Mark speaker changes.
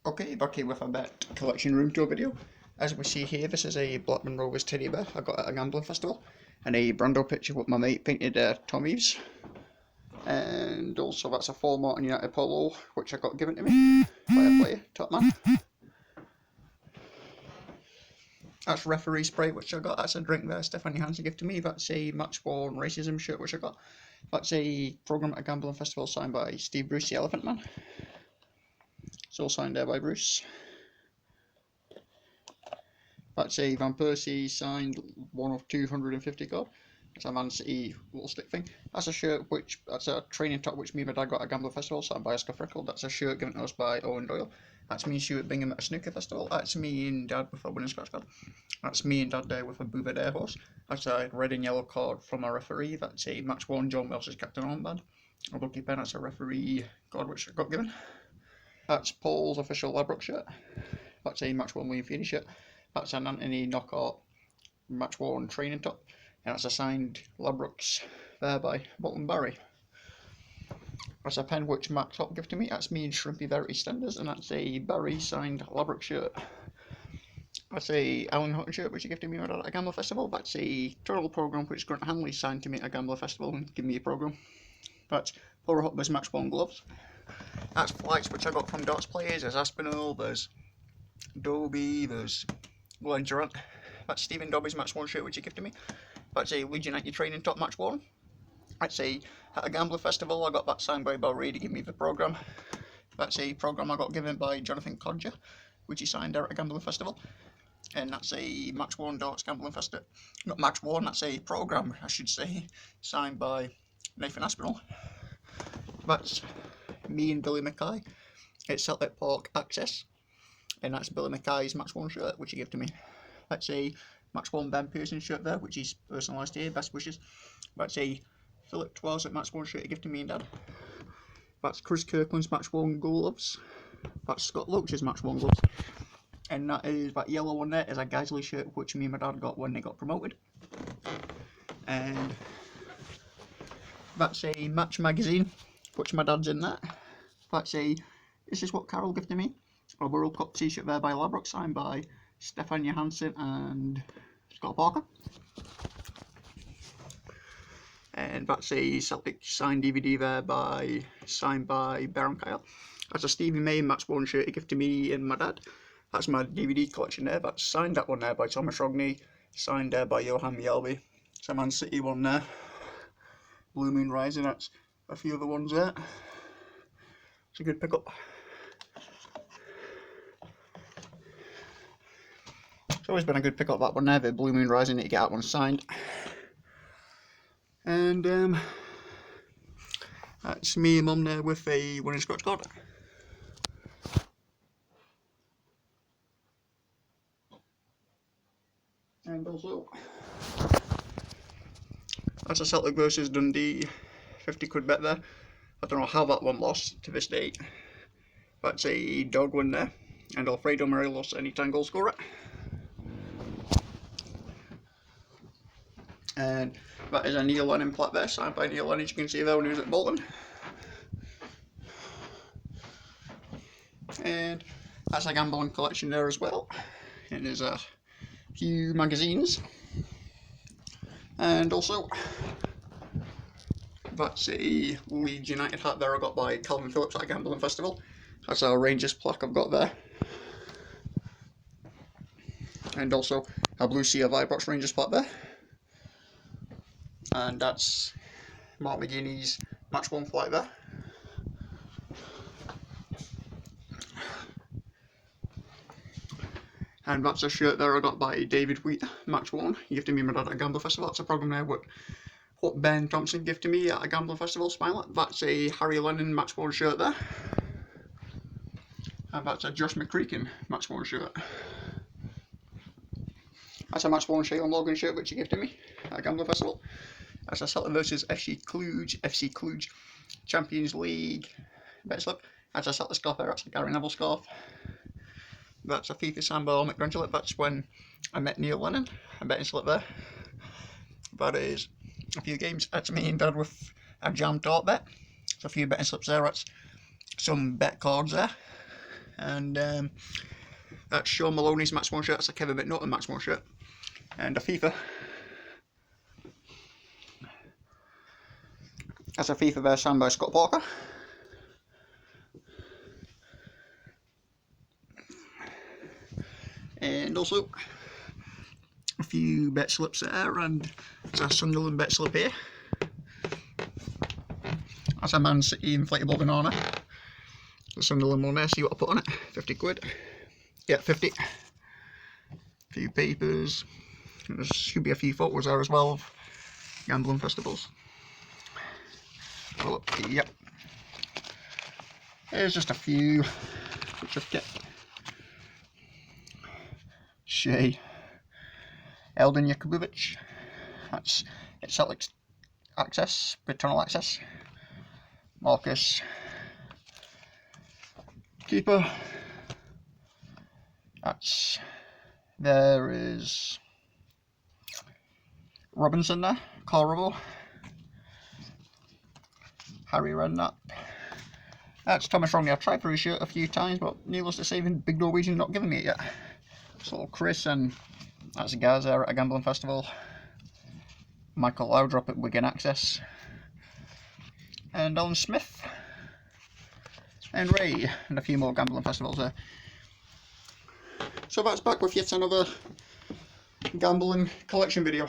Speaker 1: Okay, back here with a bet collection room tour video. As we see here, this is a Blackburn Rovers teddy bear I got at a gambling festival, and a Brando picture with my mate painted Tom Eaves. And also that's a full Martin United polo, which I got given to me by a player, top man. That's referee spray, which I got. That's a drink there Stefan Johansson gave to me. That's a match worn racism shirt, which I got. That's a programme at a gambling festival signed by Steve Bruce, the Elephant Man. It's all signed there by Bruce. That's a Van Persie signed one of 250 card. It's a Man City little stick thing. That's a shirt that's a training top which me and my dad got at a gambling festival signed by Oscar Freckle. That's a shirt given to us by Owen Doyle. That's me and Stuart Bingham at a snooker festival. That's me and Dad with a winning scratch card. That's me and Dad there with a Bouvet Air Horse. That's a red and yellow card from a referee. That's a match worn John Welsh's captain armband. A lucky pen, that's a referee card which I got given. That's Paul's official Ladbroke shirt. That's a match worn William Feeney shirt. That's an Anthony Knockout match worn training top. And that's a signed Ladbrokes there by Bolton Barry. That's a pen which Max Hop gave to me. That's me and Shrimpy Verity Stenders, and that's a Barry signed Ladbroke shirt. That's a Alan Hutton shirt which he gave to me at a Gambler Festival. That's a Turtle programme which Grant Hanley signed to me at a Gambler Festival and give me a programme. That's Polar Hopper's match worn gloves. That's flights which I got from Darts players. There's Aspinall, there's Dobie, there's Glenn Durant. That's Stephen Dobby's match worn shirt which he gave to me. That's a Leeds United training top match worn. That's at a Gambler Festival I got that signed by Bell Reid to give me the programme. That's a programme I got given by Jonathan Codger, which he signed there at a Gambling Festival. And that's a match worn Darts Gambling Festival. Not match worn, that's a programme I should say, signed by Nathan Aspinall. That's me and Billy Mackay. It's Celtic Park Access. And that's Billy Mackay's match worn shirt which he gave to me. That's a match worn Ben Pearson shirt there, which he's personalised here, best wishes. That's a Philip Twiles match worn shirt he gave to me and Dad. That's Chris Kirkland's match worn gloves. That's Scott Loach's match worn gloves. And that yellow one there is a Geisley shirt which me and my dad got when they got promoted. And that's a Match magazine, which my dad's in that. This is what Carol gifted me. A World Cup t-shirt there by Ladbroke, signed by Stefan Johansson and Scott Parker. And that's a Celtic signed DVD there signed by Baron Kyle. That's a Stevie May match worn shirt he gifted me and my dad. That's my DVD collection there. That's signed that one there by Thomas Rogney, signed there by Johan Mjelby. It's a Man City one there. Blue Moon Rising, that's a few other ones there. It's a good pickup. It's always been a good pickup, that one there, the Blue Moon Rising, that you get that one signed. And that's me and Mum there with a winning scratch card. And also, that's a Celtic versus Dundee 50 quid bet there. I don't know how that one lost to this date. That's a dog win there. And Alfredo Morelos anytime goal scorer. And that is a Neil Lennon plaque there, signed by Neil Lennon, as you can see there when he was at Bolton. And that's a gambling collection there as well. And there's a few magazines. And also, that's a Leeds United hat there I got by Calvin Phillips at a gambling festival. That's a Rangers plaque I've got there. And also a Blue Sea of Ibrox Rangers plaque there. And that's Mark McGuinney's match worn flag there. And that's a shirt there I got by David Wheat, match worn. He gifted me my dad at a gambling festival. That's a programme there what Ben Thompson gifted me at a gambling festival, Smile. That's a Harry Lennon match worn shirt there. And that's a Josh McCreakin match worn shirt. That's a match worn Shaylin Logan shirt which he gifted me at a gambling festival. That's a Celtic versus FC Cluj Champions League bet slip. That's a Celtic scarf there, that's a Gary Neville scarf. That's a FIFA Samba McGrangel. That's when I met Neil Lennon. A betting slip there. That is a few games. That's me and Dad with a jam tart bet. There's a few betting slips there. That's some bet cards there. and that's Sean Maloney's Max 1 shirt. That's a Kevin McNaughton Max 1 shirt, and a FIFA. That's a FIFA there signed by Scott Parker. And also a few bet slips there, and it's a Sunderland bet slip here. That's a Man City inflatable banana. The Sunderland one there, see what I put on it. 50 quid. Yeah, 50. A few papers. There should be a few photos there as well of gambling festivals. Oh, look, yep. Here's just a few. Certificate. Shea. Eldon Yakubovic. That's Celtics access, paternal access. Marcus. Keeper. There is Robinson there, Carl Rubble. Harry Redknapp. That's Thomas Rongley. I've tried for his shirt a few times, but needless to say, Big Norwegian's not giving me it yet. So Chris, and that's the guys there at a gambling festival. Michael Laudrup at Wigan Access. And Alan Smith. And Ray, and a few more gambling festivals there. So that's back with yet another gambling collection video.